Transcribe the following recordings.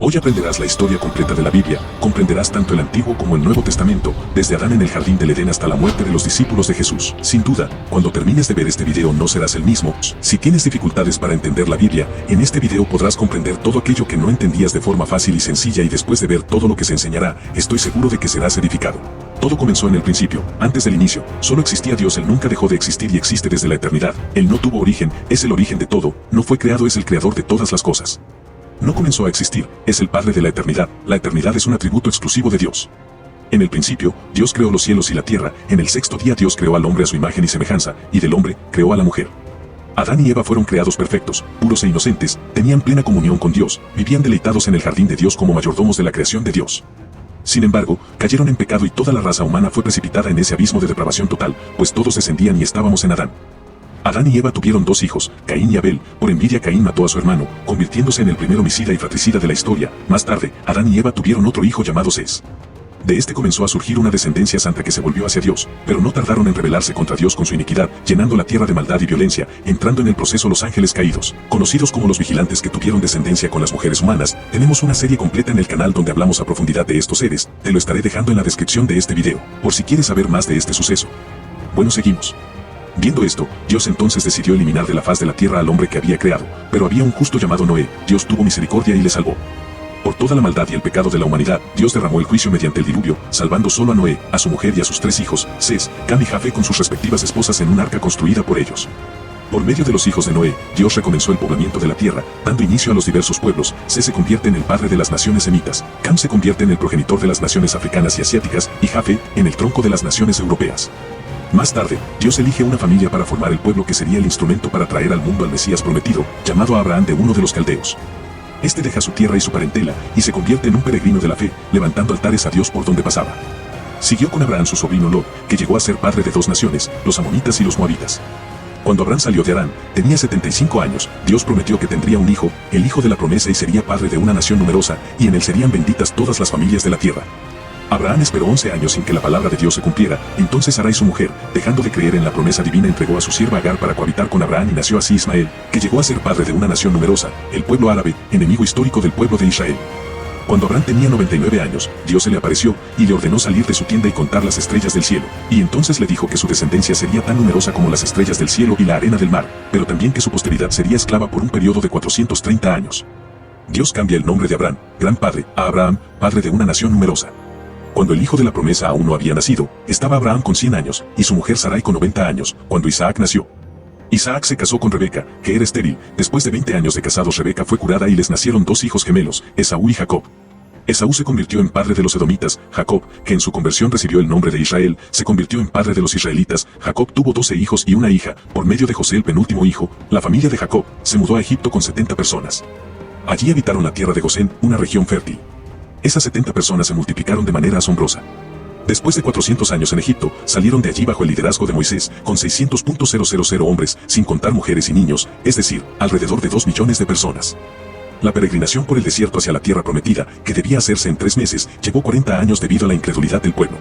Hoy aprenderás la historia completa de la Biblia, comprenderás tanto el Antiguo como el Nuevo Testamento, desde Adán en el jardín del Edén hasta la muerte de los discípulos de Jesús. Sin duda, cuando termines de ver este video no serás el mismo. Si tienes dificultades para entender la Biblia, en este video podrás comprender todo aquello que no entendías de forma fácil y sencilla, y después de ver todo lo que se enseñará, estoy seguro de que serás edificado. Todo comenzó en el principio, antes del inicio. Solo existía Dios, Él nunca dejó de existir y existe desde la eternidad. Él no tuvo origen, es el origen de todo, no fue creado, es el creador de todas las cosas. No comenzó a existir, es el Padre de la eternidad. La eternidad es un atributo exclusivo de Dios. En el principio, Dios creó los cielos y la tierra. En el sexto día Dios creó al hombre a su imagen y semejanza, y del hombre, creó a la mujer. Adán y Eva fueron creados perfectos, puros e inocentes, tenían plena comunión con Dios, vivían deleitados en el jardín de Dios como mayordomos de la creación de Dios. Sin embargo, cayeron en pecado y toda la raza humana fue precipitada en ese abismo de depravación total, pues todos descendían y estábamos en Adán. Adán y Eva tuvieron dos hijos, Caín y Abel. Por envidia Caín mató a su hermano, convirtiéndose en el primer homicida y fratricida de la historia. Más tarde, Adán y Eva tuvieron otro hijo llamado Sés. De este comenzó a surgir una descendencia santa que se volvió hacia Dios, pero no tardaron en rebelarse contra Dios con su iniquidad, llenando la tierra de maldad y violencia, entrando en el proceso los ángeles caídos, conocidos como los vigilantes, que tuvieron descendencia con las mujeres humanas. Tenemos una serie completa en el canal donde hablamos a profundidad de estos seres, te lo estaré dejando en la descripción de este video, por si quieres saber más de este suceso. Bueno, seguimos. Viendo esto, Dios entonces decidió eliminar de la faz de la tierra al hombre que había creado, pero había un justo llamado Noé. Dios tuvo misericordia y le salvó. Por toda la maldad y el pecado de la humanidad, Dios derramó el juicio mediante el diluvio, salvando solo a Noé, a su mujer y a sus tres hijos, Sés, Cam y Jafet, con sus respectivas esposas en un arca construida por ellos. Por medio de los hijos de Noé, Dios recomenzó el poblamiento de la tierra, dando inicio a los diversos pueblos. Sés se convierte en el padre de las naciones semitas, Cam se convierte en el progenitor de las naciones africanas y asiáticas, y Jafet en el tronco de las naciones europeas. Más tarde, Dios elige una familia para formar el pueblo que sería el instrumento para traer al mundo al Mesías prometido, llamado Abraham de uno de los caldeos. Este deja su tierra y su parentela, y se convierte en un peregrino de la fe, levantando altares a Dios por donde pasaba. Siguió con Abraham su sobrino Lot, que llegó a ser padre de dos naciones, los amonitas y los moabitas. Cuando Abraham salió de Harán, tenía 75 años, Dios prometió que tendría un hijo, el hijo de la promesa, y sería padre de una nación numerosa, y en él serían benditas todas las familias de la tierra. Abraham esperó 11 años sin que la palabra de Dios se cumpliera. Entonces Sarai, su mujer, dejando de creer en la promesa divina, entregó a su sierva Agar para cohabitar con Abraham, y nació así Ismael, que llegó a ser padre de una nación numerosa, el pueblo árabe, enemigo histórico del pueblo de Israel. Cuando Abraham tenía 99 años, Dios se le apareció y le ordenó salir de su tienda y contar las estrellas del cielo, y entonces le dijo que su descendencia sería tan numerosa como las estrellas del cielo y la arena del mar, pero también que su posteridad sería esclava por un periodo de 430 años. Dios cambia el nombre de Abraham, gran padre, a Abraham, padre de una nación numerosa. Cuando el hijo de la promesa aún no había nacido, estaba Abraham con 100 años, y su mujer Sarai con 90 años, cuando Isaac nació. Isaac se casó con Rebeca, que era estéril. Después de 20 años de casados, Rebeca fue curada y les nacieron dos hijos gemelos, Esaú y Jacob. Esaú se convirtió en padre de los edomitas. Jacob, que en su conversión recibió el nombre de Israel, se convirtió en padre de los israelitas. Jacob tuvo 12 hijos y una hija. Por medio de José, el penúltimo hijo, la familia de Jacob se mudó a Egipto con 70 personas. Allí habitaron la tierra de Gosén, una región fértil. Esas 70 personas se multiplicaron de manera asombrosa. Después de 400 años en Egipto, salieron de allí bajo el liderazgo de Moisés, con 600.000 hombres, sin contar mujeres y niños, es decir, alrededor de 2 millones de personas. La peregrinación por el desierto hacia la tierra prometida, que debía hacerse en 3 meses, llevó 40 años debido a la incredulidad del pueblo.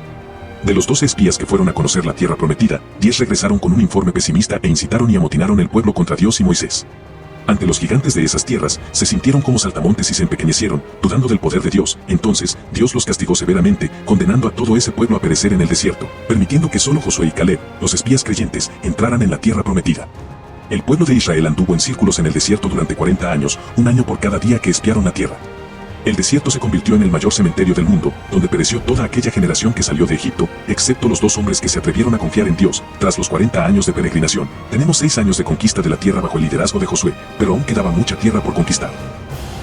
De los 12 espías que fueron a conocer la tierra prometida, 10 regresaron con un informe pesimista e incitaron y amotinaron el pueblo contra Dios y Moisés. Ante los gigantes de esas tierras, se sintieron como saltamontes y se empequeñecieron, dudando del poder de Dios. Entonces, Dios los castigó severamente, condenando a todo ese pueblo a perecer en el desierto, permitiendo que solo Josué y Caleb, los espías creyentes, entraran en la tierra prometida. El pueblo de Israel anduvo en círculos en el desierto durante 40 años, un año por cada día que espiaron la tierra. El desierto se convirtió en el mayor cementerio del mundo, donde pereció toda aquella generación que salió de Egipto, excepto los 2 hombres que se atrevieron a confiar en Dios. Tras los 40 años de peregrinación, tenemos 6 años de conquista de la tierra bajo el liderazgo de Josué, pero aún quedaba mucha tierra por conquistar.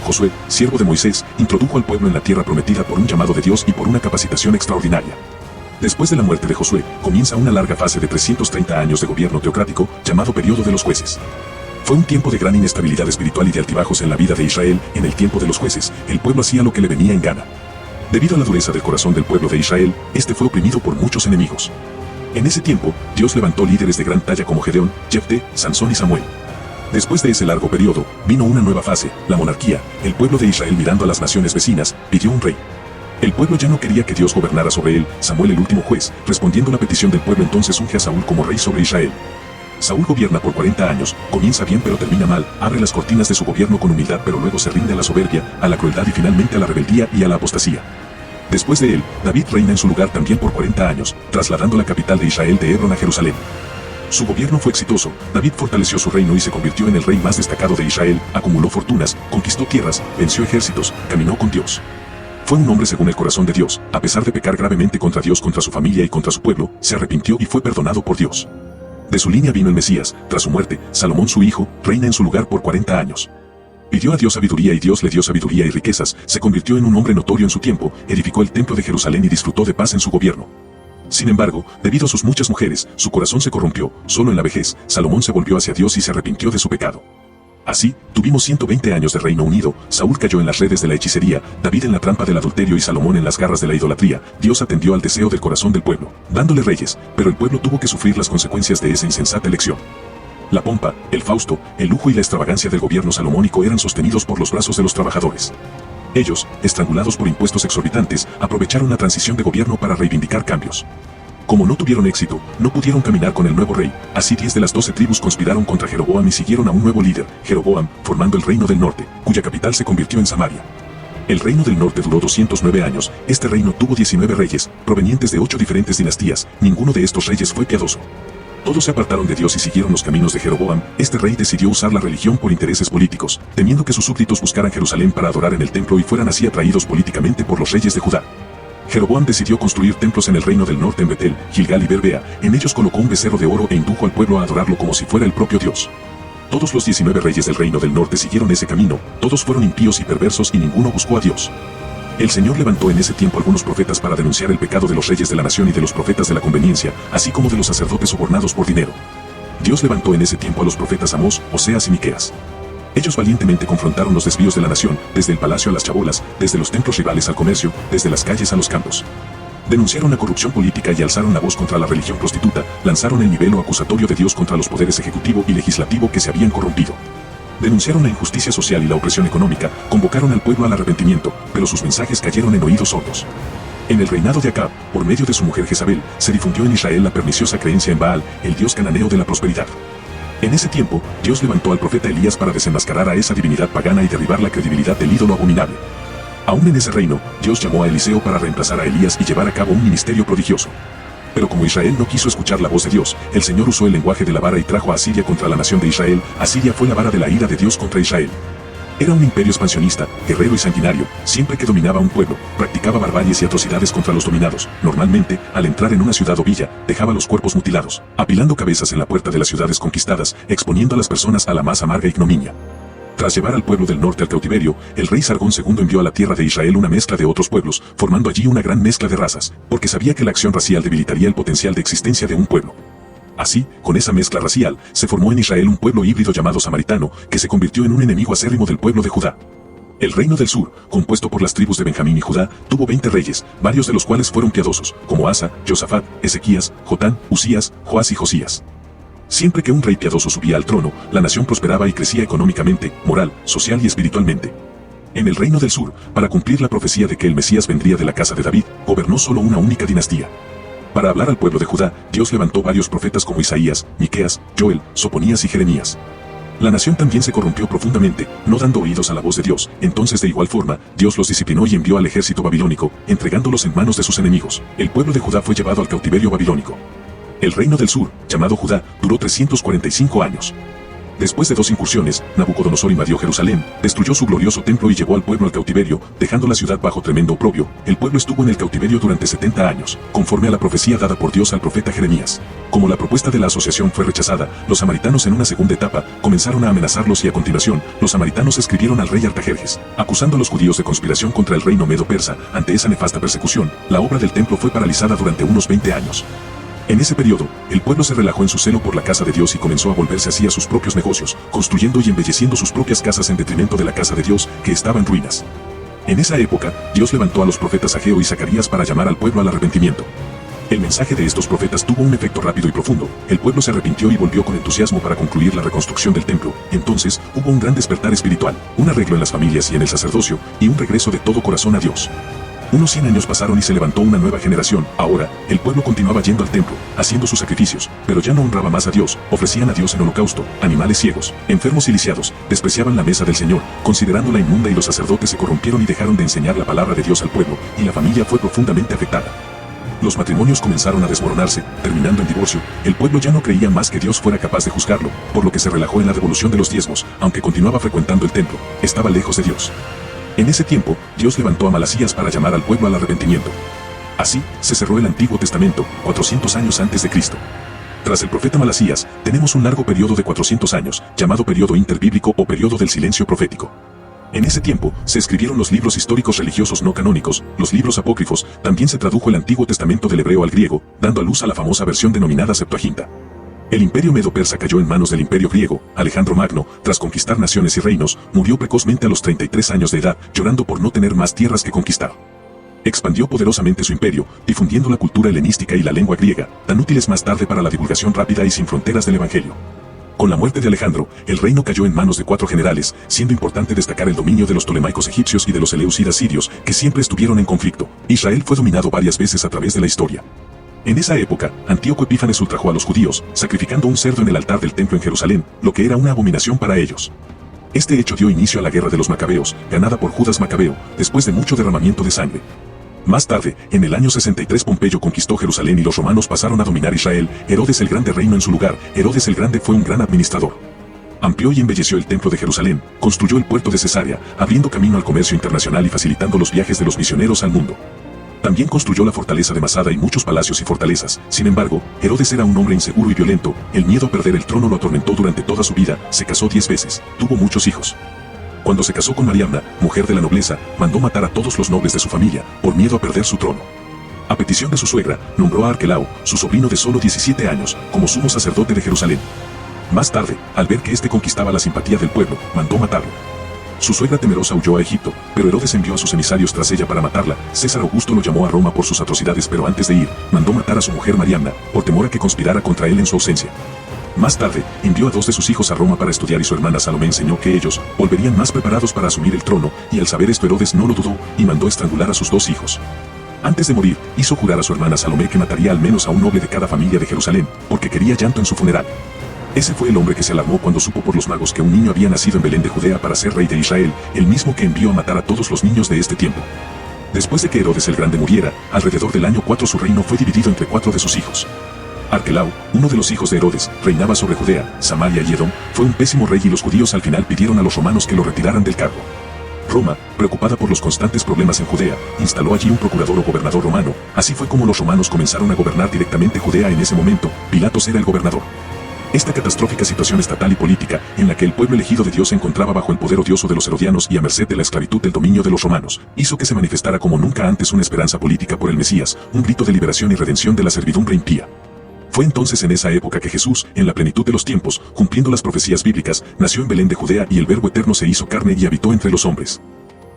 Josué, siervo de Moisés, introdujo al pueblo en la tierra prometida por un llamado de Dios y por una capacitación extraordinaria. Después de la muerte de Josué, comienza una larga fase de 330 años de gobierno teocrático, llamado Período de los Jueces. Fue un tiempo de gran inestabilidad espiritual y de altibajos en la vida de Israel. En el tiempo de los jueces, el pueblo hacía lo que le venía en gana. Debido a la dureza del corazón del pueblo de Israel, este fue oprimido por muchos enemigos. En ese tiempo, Dios levantó líderes de gran talla como Gedeón, Jefté, Sansón y Samuel. Después de ese largo periodo, vino una nueva fase, la monarquía. El pueblo de Israel, mirando a las naciones vecinas, pidió un rey. El pueblo ya no quería que Dios gobernara sobre él. Samuel, el último juez, respondiendo a la petición del pueblo, entonces unge a Saúl como rey sobre Israel. Saúl gobierna por 40 años, comienza bien pero termina mal, abre las cortinas de su gobierno con humildad pero luego se rinde a la soberbia, a la crueldad y finalmente a la rebeldía y a la apostasía. Después de él, David reina en su lugar también por 40 años, trasladando la capital de Israel de Hebrón a Jerusalén. Su gobierno fue exitoso, David fortaleció su reino y se convirtió en el rey más destacado de Israel, acumuló fortunas, conquistó tierras, venció ejércitos, caminó con Dios. Fue un hombre según el corazón de Dios, a pesar de pecar gravemente contra Dios, contra su familia y contra su pueblo, se arrepintió y fue perdonado por Dios. De su línea vino el Mesías, tras su muerte, Salomón su hijo, reina en su lugar por 40 años. Pidió a Dios sabiduría y Dios le dio sabiduría y riquezas, se convirtió en un hombre notorio en su tiempo, edificó el templo de Jerusalén y disfrutó de paz en su gobierno. Sin embargo, debido a sus muchas mujeres, su corazón se corrompió, solo en la vejez, Salomón se volvió hacia Dios y se arrepintió de su pecado. Así, tuvimos 120 años de reino unido, Saúl cayó en las redes de la hechicería, David en la trampa del adulterio y Salomón en las garras de la idolatría. Dios atendió al deseo del corazón del pueblo, dándole reyes, pero el pueblo tuvo que sufrir las consecuencias de esa insensata elección. La pompa, el fausto, el lujo y la extravagancia del gobierno salomónico eran sostenidos por los brazos de los trabajadores. Ellos, estrangulados por impuestos exorbitantes, aprovecharon la transición de gobierno para reivindicar cambios. Como no tuvieron éxito, no pudieron caminar con el nuevo rey, así 10 de las 12 tribus conspiraron contra Jeroboam y siguieron a un nuevo líder, Jeroboam, formando el reino del norte, cuya capital se convirtió en Samaria. El reino del norte duró 209 años, este reino tuvo 19 reyes, provenientes de 8 diferentes dinastías, ninguno de estos reyes fue piadoso. Todos se apartaron de Dios y siguieron los caminos de Jeroboam. Este rey decidió usar la religión por intereses políticos, temiendo que sus súbditos buscaran Jerusalén para adorar en el templo y fueran así atraídos políticamente por los reyes de Judá. Jeroboam decidió construir templos en el reino del norte en Betel, Gilgal y Berbea, en ellos colocó un becerro de oro e indujo al pueblo a adorarlo como si fuera el propio Dios. Todos los 19 reyes del reino del norte siguieron ese camino, todos fueron impíos y perversos y ninguno buscó a Dios. El Señor levantó en ese tiempo algunos profetas para denunciar el pecado de los reyes de la nación y de los profetas de la conveniencia, así como de los sacerdotes sobornados por dinero. Dios levantó en ese tiempo a los profetas Amós, Oseas y Miqueas. Ellos valientemente confrontaron los desvíos de la nación, desde el palacio a las chabolas, desde los templos rivales al comercio, desde las calles a los campos. Denunciaron la corrupción política y alzaron la voz contra la religión prostituta, lanzaron el nivel acusatorio de Dios contra los poderes ejecutivo y legislativo que se habían corrompido. Denunciaron la injusticia social y la opresión económica, convocaron al pueblo al arrepentimiento, pero sus mensajes cayeron en oídos sordos. En el reinado de Acab, por medio de su mujer Jezabel, se difundió en Israel la perniciosa creencia en Baal, el dios cananeo de la prosperidad. En ese tiempo, Dios levantó al profeta Elías para desenmascarar a esa divinidad pagana y derribar la credibilidad del ídolo abominable. Aún en ese reino, Dios llamó a Eliseo para reemplazar a Elías y llevar a cabo un ministerio prodigioso. Pero como Israel no quiso escuchar la voz de Dios, el Señor usó el lenguaje de la vara y trajo a Asiria contra la nación de Israel. Asiria fue la vara de la ira de Dios contra Israel. Era un imperio expansionista, guerrero y sanguinario, siempre que dominaba un pueblo, practicaba barbaries y atrocidades contra los dominados. Normalmente, al entrar en una ciudad o villa, dejaba los cuerpos mutilados, apilando cabezas en la puerta de las ciudades conquistadas, exponiendo a las personas a la más amarga ignominia. Tras llevar al pueblo del norte al cautiverio, el rey Sargón II envió a la tierra de Israel una mezcla de otros pueblos, formando allí una gran mezcla de razas, porque sabía que la acción racial debilitaría el potencial de existencia de un pueblo. Así, con esa mezcla racial, se formó en Israel un pueblo híbrido llamado samaritano, que se convirtió en un enemigo acérrimo del pueblo de Judá. El reino del sur, compuesto por las tribus de Benjamín y Judá, tuvo 20 reyes, varios de los cuales fueron piadosos, como Asa, Josafat, Ezequías, Jotán, Usías, Joás y Josías. Siempre que un rey piadoso subía al trono, la nación prosperaba y crecía económicamente, moral, social y espiritualmente. En el reino del sur, para cumplir la profecía de que el Mesías vendría de la casa de David, gobernó solo una única dinastía. Para hablar al pueblo de Judá, Dios levantó varios profetas como Isaías, Miqueas, Joel, Soponías y Jeremías. La nación también se corrompió profundamente, no dando oídos a la voz de Dios. Entonces de igual forma, Dios los disciplinó y envió al ejército babilónico, entregándolos en manos de sus enemigos. El pueblo de Judá fue llevado al cautiverio babilónico. El reino del sur, llamado Judá, duró 345 años. Después de 2 incursiones, Nabucodonosor invadió Jerusalén, destruyó su glorioso templo y llevó al pueblo al cautiverio, dejando la ciudad bajo tremendo oprobio. El pueblo estuvo en el cautiverio durante 70 años, conforme a la profecía dada por Dios al profeta Jeremías. Como la propuesta de la asociación fue rechazada, los samaritanos en una segunda etapa comenzaron a amenazarlos y a continuación, los samaritanos escribieron al rey Artajerjes, acusando a los judíos de conspiración contra el reino medo-persa. Ante esa nefasta persecución, la obra del templo fue paralizada durante unos 20 años. En ese periodo, el pueblo se relajó en su celo por la casa de Dios y comenzó a volverse así a sus propios negocios, construyendo y embelleciendo sus propias casas en detrimento de la casa de Dios, que estaba en ruinas. En esa época, Dios levantó a los profetas Ageo y Zacarías para llamar al pueblo al arrepentimiento. El mensaje de estos profetas tuvo un efecto rápido y profundo. El pueblo se arrepintió y volvió con entusiasmo para concluir la reconstrucción del templo. Entonces, hubo un gran despertar espiritual, un arreglo en las familias y en el sacerdocio, y un regreso de todo corazón a Dios. Unos 100 años pasaron y se levantó una nueva generación. Ahora, el pueblo continuaba yendo al templo, haciendo sus sacrificios, pero ya no honraba más a Dios, ofrecían a Dios en holocausto, animales ciegos, enfermos y lisiados, despreciaban la mesa del Señor, considerándola inmunda y los sacerdotes se corrompieron y dejaron de enseñar la palabra de Dios al pueblo, y la familia fue profundamente afectada. Los matrimonios comenzaron a desmoronarse, terminando en divorcio. El pueblo ya no creía más que Dios fuera capaz de juzgarlo, por lo que se relajó en la devolución de los diezmos, aunque continuaba frecuentando el templo, estaba lejos de Dios. En ese tiempo, Dios levantó a Malasías para llamar al pueblo al arrepentimiento. Así, se cerró el Antiguo Testamento, 400 años antes de Cristo. Tras el profeta Malasías, tenemos un largo periodo de 400 años, llamado periodo interbíblico o periodo del silencio profético. En ese tiempo, se escribieron los libros históricos religiosos no canónicos, los libros apócrifos, también se tradujo el Antiguo Testamento del hebreo al griego, dando a luz a la famosa versión denominada Septuaginta. El imperio medo-persa cayó en manos del imperio griego. Alejandro Magno, tras conquistar naciones y reinos, murió precozmente a los 33 años de edad, llorando por no tener más tierras que conquistar. Expandió poderosamente su imperio, difundiendo la cultura helenística y la lengua griega, tan útiles más tarde para la divulgación rápida y sin fronteras del evangelio. Con la muerte de Alejandro, el reino cayó en manos de 4 generales, siendo importante destacar el dominio de los ptolemaicos egipcios y de los eleusidas sirios, que siempre estuvieron en conflicto. Israel fue dominado varias veces a través de la historia. En esa época, Antíoco Epífanes ultrajó a los judíos, sacrificando un cerdo en el altar del templo en Jerusalén, lo que era una abominación para ellos. Este hecho dio inicio a la guerra de los macabeos, ganada por Judas Macabeo, después de mucho derramamiento de sangre. Más tarde, en el año 63 Pompeyo conquistó Jerusalén y los romanos pasaron a dominar Israel. Herodes el Grande reinó en su lugar. Herodes el Grande fue un gran administrador. Amplió y embelleció el templo de Jerusalén, construyó el puerto de Cesarea, abriendo camino al comercio internacional y facilitando los viajes de los misioneros al mundo. También construyó la fortaleza de Masada y muchos palacios y fortalezas. Sin embargo, Herodes era un hombre inseguro y violento. El miedo a perder el trono lo atormentó durante toda su vida. Se casó 10 veces, tuvo muchos hijos. Cuando se casó con Mariamna, mujer de la nobleza, mandó matar a todos los nobles de su familia, por miedo a perder su trono. A petición de su suegra, nombró a Arquelao, su sobrino de solo 17 años, como sumo sacerdote de Jerusalén. Más tarde, al ver que éste conquistaba la simpatía del pueblo, mandó matarlo. Su suegra temerosa huyó a Egipto, pero Herodes envió a sus emisarios tras ella para matarla. César Augusto lo llamó a Roma por sus atrocidades, pero antes de ir, mandó matar a su mujer Mariamna, por temor a que conspirara contra él en su ausencia. Más tarde, envió a 2 de sus hijos a Roma para estudiar y su hermana Salomé enseñó que ellos volverían más preparados para asumir el trono, y al saber esto Herodes no lo dudó, y mandó estrangular a sus 2 hijos. Antes de morir, hizo jurar a su hermana Salomé que mataría al menos a un noble de cada familia de Jerusalén, porque quería llanto en su funeral. Ese fue el hombre que se alarmó cuando supo por los magos que un niño había nacido en Belén de Judea para ser rey de Israel, el mismo que envió a matar a todos los niños de este tiempo. Después de que Herodes el Grande muriera, alrededor del año 4 su reino fue dividido entre 4 de sus hijos. Arquelao, uno de los hijos de Herodes, reinaba sobre Judea, Samaria y Edom, fue un pésimo rey y los judíos al final pidieron a los romanos que lo retiraran del cargo. Roma, preocupada por los constantes problemas en Judea, instaló allí un procurador o gobernador romano. Así fue como los romanos comenzaron a gobernar directamente Judea en ese momento. Pilatos era el gobernador. Esta catastrófica situación estatal y política, en la que el pueblo elegido de Dios se encontraba bajo el poder odioso de los herodianos y a merced de la esclavitud del dominio de los romanos, hizo que se manifestara como nunca antes una esperanza política por el Mesías, un grito de liberación y redención de la servidumbre impía. Fue entonces en esa época que Jesús, en la plenitud de los tiempos, cumpliendo las profecías bíblicas, nació en Belén de Judea y el Verbo eterno se hizo carne y habitó entre los hombres.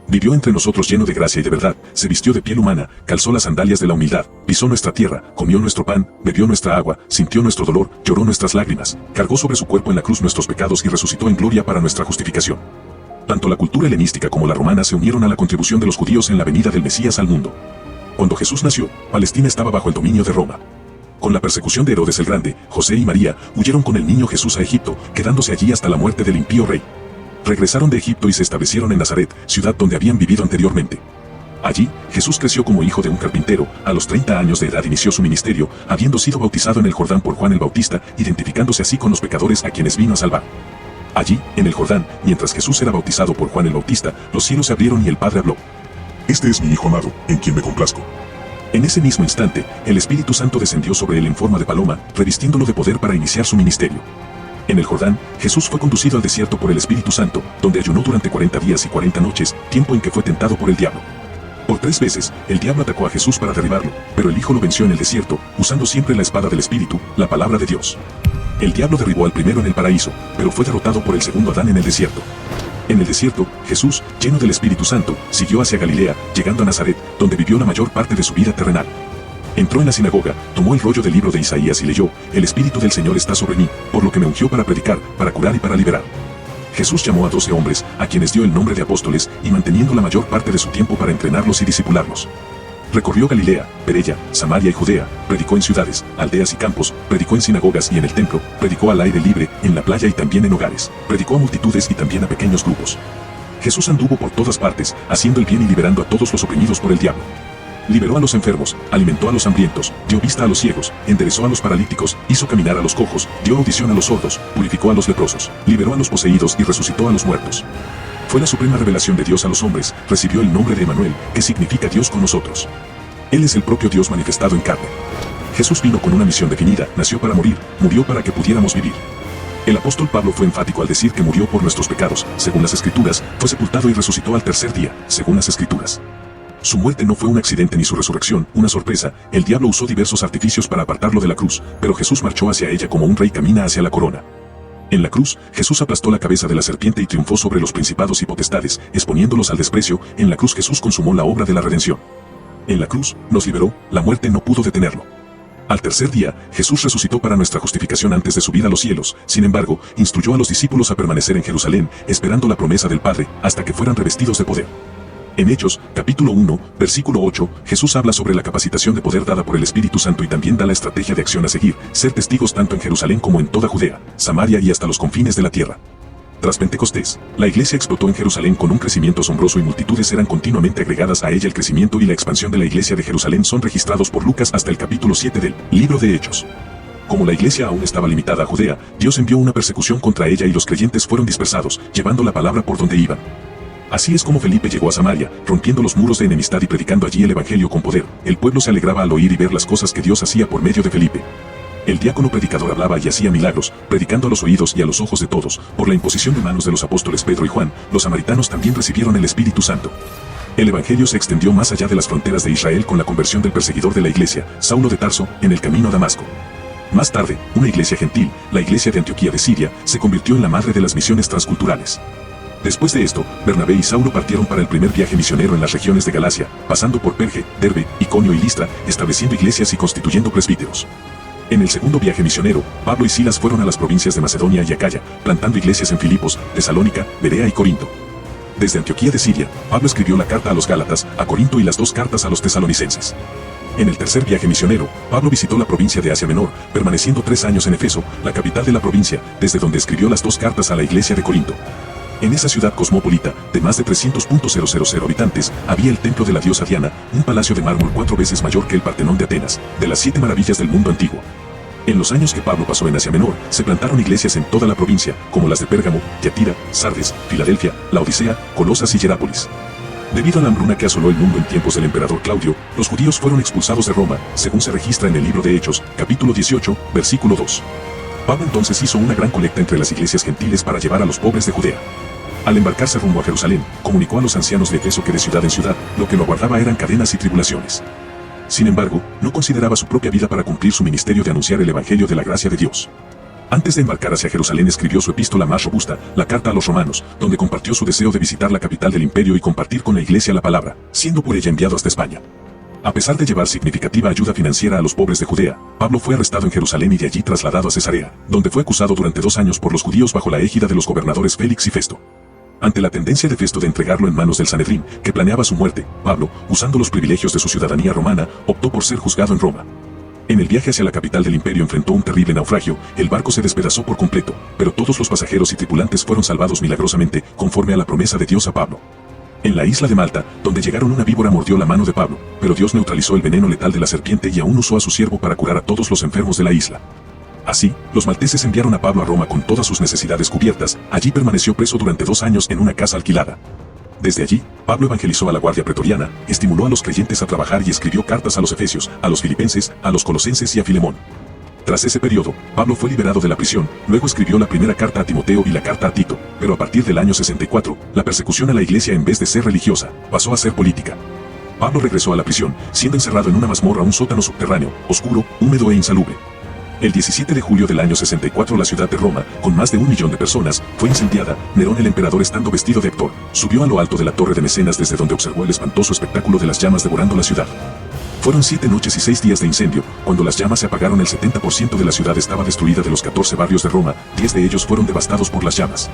Vivió entre nosotros lleno de gracia y de verdad, se vistió de piel humana, calzó las sandalias de la humildad, pisó nuestra tierra, comió nuestro pan, bebió nuestra agua, sintió nuestro dolor, lloró nuestras lágrimas, cargó sobre su cuerpo en la cruz nuestros pecados y resucitó en gloria para nuestra justificación. Tanto la cultura helenística como la romana se unieron a la contribución de los judíos en la venida del Mesías al mundo. Cuando Jesús nació, Palestina estaba bajo el dominio de Roma. Con la persecución de Herodes el Grande, José y María huyeron con el niño Jesús a Egipto, quedándose allí hasta la muerte del impío rey. Regresaron de Egipto y se establecieron en Nazaret, ciudad donde habían vivido anteriormente. Allí, Jesús creció como hijo de un carpintero. A los 30 años de edad inició su ministerio, habiendo sido bautizado en el Jordán por Juan el Bautista, identificándose así con los pecadores a quienes vino a salvar. Allí, en el Jordán, mientras Jesús era bautizado por Juan el Bautista, los cielos se abrieron y el Padre habló: Este es mi Hijo amado, en quien me complazco. En ese mismo instante, el Espíritu Santo descendió sobre él en forma de paloma, revistiéndolo de poder para iniciar su ministerio. En el Jordán, Jesús fue conducido al desierto por el Espíritu Santo, donde ayunó durante 40 días y 40 noches, tiempo en que fue tentado por el diablo. Por 3 veces, el diablo atacó a Jesús para derribarlo, pero el Hijo lo venció en el desierto, usando siempre la espada del Espíritu, la palabra de Dios. El diablo derribó al primero en el paraíso, pero fue derrotado por el segundo Adán en el desierto. En el desierto, Jesús, lleno del Espíritu Santo, siguió hacia Galilea, llegando a Nazaret, donde vivió la mayor parte de su vida terrenal. Entró en la sinagoga, tomó el rollo del libro de Isaías y leyó: El Espíritu del Señor está sobre mí, por lo que me ungió para predicar, para curar y para liberar. Jesús llamó a 12 hombres, a quienes dio el nombre de apóstoles, y manteniendo la mayor parte de su tiempo para entrenarlos y discipularlos. Recorrió Galilea, Perea, Samaria y Judea, predicó en ciudades, aldeas y campos, predicó en sinagogas y en el templo, predicó al aire libre, en la playa y también en hogares, predicó a multitudes y también a pequeños grupos. Jesús anduvo por todas partes, haciendo el bien y liberando a todos los oprimidos por el diablo. Liberó a los enfermos, alimentó a los hambrientos, dio vista a los ciegos, enderezó a los paralíticos, hizo caminar a los cojos, dio audición a los sordos, purificó a los leprosos, liberó a los poseídos y resucitó a los muertos. Fue la suprema revelación de Dios a los hombres, recibió el nombre de Emmanuel, que significa Dios con nosotros. Él es el propio Dios manifestado en carne. Jesús vino con una misión definida, nació para morir, murió para que pudiéramos vivir. El apóstol Pablo fue enfático al decir que murió por nuestros pecados, según las Escrituras, fue sepultado y resucitó al tercer día, según las Escrituras. Su muerte no fue un accidente ni su resurrección, una sorpresa. El diablo usó diversos artificios para apartarlo de la cruz, pero Jesús marchó hacia ella como un rey camina hacia la corona. En la cruz, Jesús aplastó la cabeza de la serpiente y triunfó sobre los principados y potestades, exponiéndolos al desprecio. En la cruz Jesús consumó la obra de la redención. En la cruz, nos liberó, la muerte no pudo detenerlo. Al tercer día, Jesús resucitó para nuestra justificación antes de subir a los cielos. Sin embargo, instruyó a los discípulos a permanecer en Jerusalén, esperando la promesa del Padre, hasta que fueran revestidos de poder. En Hechos, capítulo 1, versículo 8, Jesús habla sobre la capacitación de poder dada por el Espíritu Santo y también da la estrategia de acción a seguir, ser testigos tanto en Jerusalén como en toda Judea, Samaria y hasta los confines de la tierra. Tras Pentecostés, la iglesia explotó en Jerusalén con un crecimiento asombroso y multitudes eran continuamente agregadas a ella. El crecimiento y la expansión de la iglesia de Jerusalén son registrados por Lucas hasta el capítulo 7 del libro de Hechos. Como la iglesia aún estaba limitada a Judea, Dios envió una persecución contra ella y los creyentes fueron dispersados, llevando la palabra por donde iban. Así es como Felipe llegó a Samaria, rompiendo los muros de enemistad y predicando allí el evangelio con poder. El pueblo se alegraba al oír y ver las cosas que Dios hacía por medio de Felipe. El diácono predicador hablaba y hacía milagros, predicando a los oídos y a los ojos de todos. Por la imposición de manos de los apóstoles Pedro y Juan, los samaritanos también recibieron el Espíritu Santo. El evangelio se extendió más allá de las fronteras de Israel con la conversión del perseguidor de la iglesia, Saulo de Tarso, en el camino a Damasco. Más tarde, una iglesia gentil, la iglesia de Antioquía de Siria, se convirtió en la madre de las misiones transculturales. Después de esto, Bernabé y Saulo partieron para el primer viaje misionero en las regiones de Galacia, pasando por Perge, Derbe, Iconio y Listra, estableciendo iglesias y constituyendo presbíteros. En el segundo viaje misionero, Pablo y Silas fueron a las provincias de Macedonia y Acaya, plantando iglesias en Filipos, Tesalónica, Berea y Corinto. Desde Antioquía de Siria, Pablo escribió la carta a los Gálatas, a Corinto y las dos cartas a los tesalonicenses. En el tercer viaje misionero, Pablo visitó la provincia de Asia Menor, permaneciendo 3 años en Efeso, la capital de la provincia, desde donde escribió las dos cartas a la iglesia de Corinto. En esa ciudad cosmopolita, de más de 300.000 habitantes, había el templo de la diosa Diana, un palacio de mármol 4 veces mayor que el Partenón de Atenas, de las 7 maravillas del mundo antiguo. En los años que Pablo pasó en Asia Menor, se plantaron iglesias en toda la provincia, como las de Pérgamo, Tiatira, Sardes, Filadelfia, Laodicea, Colosas y Hierápolis. Debido a la hambruna que asoló el mundo en tiempos del emperador Claudio, los judíos fueron expulsados de Roma, según se registra en el libro de Hechos, capítulo 18, versículo 2. Pablo entonces hizo una gran colecta entre las iglesias gentiles para llevar a los pobres de Judea. Al embarcarse rumbo a Jerusalén, comunicó a los ancianos de Efeso que de ciudad en ciudad, lo que lo aguardaba eran cadenas y tribulaciones. Sin embargo, no consideraba su propia vida para cumplir su ministerio de anunciar el evangelio de la gracia de Dios. Antes de embarcar hacia Jerusalén escribió su epístola más robusta, la carta a los romanos, donde compartió su deseo de visitar la capital del imperio y compartir con la iglesia la palabra, siendo por ella enviado hasta España. A pesar de llevar significativa ayuda financiera a los pobres de Judea, Pablo fue arrestado en Jerusalén y de allí trasladado a Cesarea, donde fue acusado durante 2 años por los judíos bajo la égida de los gobernadores Félix y Festo. Ante la tendencia de Festo de entregarlo en manos del Sanedrín, que planeaba su muerte, Pablo, usando los privilegios de su ciudadanía romana, optó por ser juzgado en Roma. En el viaje hacia la capital del imperio enfrentó un terrible naufragio, el barco se despedazó por completo, pero todos los pasajeros y tripulantes fueron salvados milagrosamente, conforme a la promesa de Dios a Pablo. En la isla de Malta, donde llegaron, una víbora mordió la mano de Pablo, pero Dios neutralizó el veneno letal de la serpiente y aún usó a su siervo para curar a todos los enfermos de la isla. Así, los malteses enviaron a Pablo a Roma con todas sus necesidades cubiertas. Allí permaneció preso durante 2 años en una casa alquilada. Desde allí, Pablo evangelizó a la guardia pretoriana, estimuló a los creyentes a trabajar y escribió cartas a los efesios, a los filipenses, a los colosenses y a Filemón. Tras ese periodo, Pablo fue liberado de la prisión, luego escribió la primera carta a Timoteo y la carta a Tito, pero a partir del año 64, la persecución a la iglesia en vez de ser religiosa, pasó a ser política. Pablo regresó a la prisión, siendo encerrado en una mazmorra, un sótano subterráneo, oscuro, húmedo e insalubre. El 17 de julio del año 64 la ciudad de Roma, con más de 1 millón de personas, fue incendiada. Nerón, el emperador, estando vestido de actor, subió a lo alto de la torre de Mecenas desde donde observó el espantoso espectáculo de las llamas devorando la ciudad. Fueron 7 noches y 6 días de incendio. Cuando las llamas se apagaron, el 70% de la ciudad estaba destruida. De los 14 barrios de Roma, 10 de ellos fueron devastados por las llamas.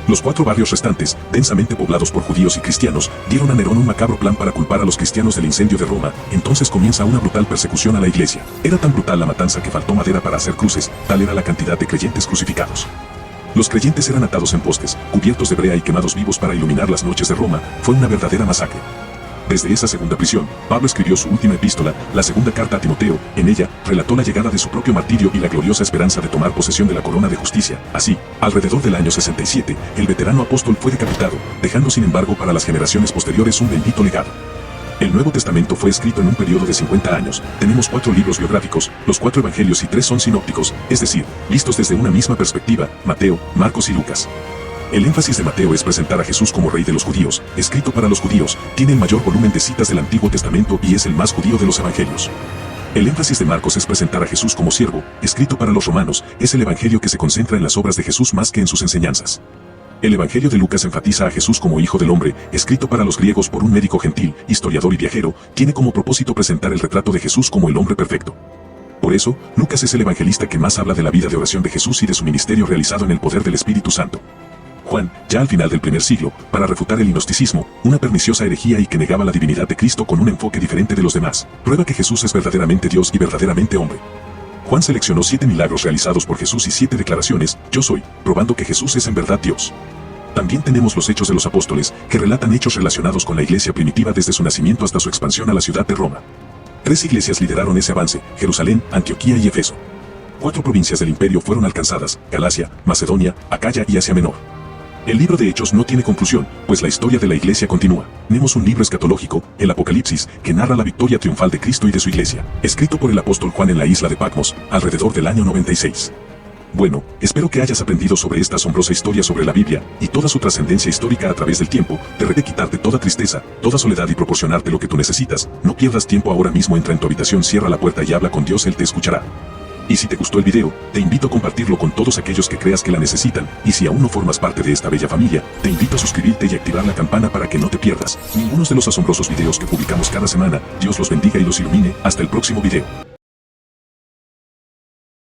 Los 4 barrios restantes, densamente poblados por judíos y cristianos, dieron a Nerón un macabro plan para culpar a los cristianos del incendio de Roma. Entonces comienza una brutal persecución a la iglesia. Era tan brutal la matanza que faltó madera para hacer cruces, tal era la cantidad de creyentes crucificados. Los creyentes eran atados en postes, cubiertos de brea y quemados vivos para iluminar las noches de Roma. Fue una verdadera masacre. Desde esa segunda prisión, Pablo escribió su última epístola, la segunda carta a Timoteo. En ella, relató la llegada de su propio martirio y la gloriosa esperanza de tomar posesión de la corona de justicia. Así, alrededor del año 67, el veterano apóstol fue decapitado, dejando sin embargo para las generaciones posteriores un bendito legado. El Nuevo Testamento fue escrito en un periodo de 50 años. Tenemos 4 libros biográficos, los 4 evangelios y 3 son sinópticos, es decir, vistos desde una misma perspectiva, Mateo, Marcos y Lucas. El énfasis de Mateo es presentar a Jesús como rey de los judíos, escrito para los judíos, tiene el mayor volumen de citas del Antiguo Testamento y es el más judío de los evangelios. El énfasis de Marcos es presentar a Jesús como siervo, escrito para los romanos, es el evangelio que se concentra en las obras de Jesús más que en sus enseñanzas. El evangelio de Lucas enfatiza a Jesús como hijo del hombre, escrito para los griegos por un médico gentil, historiador y viajero, tiene como propósito presentar el retrato de Jesús como el hombre perfecto. Por eso, Lucas es el evangelista que más habla de la vida de oración de Jesús y de su ministerio realizado en el poder del Espíritu Santo. Juan, ya al final del primer siglo, para refutar el gnosticismo, una perniciosa herejía y que negaba la divinidad de Cristo con un enfoque diferente de los demás, prueba que Jesús es verdaderamente Dios y verdaderamente hombre. Juan seleccionó 7 milagros realizados por Jesús y 7 declaraciones, yo soy, probando que Jesús es en verdad Dios. También tenemos los Hechos de los Apóstoles, que relatan hechos relacionados con la iglesia primitiva desde su nacimiento hasta su expansión a la ciudad de Roma. 3 iglesias lideraron ese avance, Jerusalén, Antioquía y Éfeso. 4 provincias del imperio fueron alcanzadas, Galacia, Macedonia, Acaya y Asia Menor. El libro de Hechos no tiene conclusión, pues la historia de la iglesia continúa. Tenemos un libro escatológico, el Apocalipsis, que narra la victoria triunfal de Cristo y de su iglesia, escrito por el apóstol Juan en la isla de Patmos, alrededor del año 96. Bueno, espero que hayas aprendido sobre esta asombrosa historia sobre la Biblia, y toda su trascendencia histórica a través del tiempo, de quitarte toda tristeza, toda soledad y proporcionarte lo que tú necesitas. No pierdas tiempo ahora mismo, entra en tu habitación, cierra la puerta y habla con Dios, Él te escuchará. Y si te gustó el video, te invito a compartirlo con todos aquellos que creas que la necesitan, y si aún no formas parte de esta bella familia, te invito a suscribirte y activar la campana para que no te pierdas ninguno de los asombrosos videos que publicamos cada semana. Dios los bendiga y los ilumine, hasta el próximo video.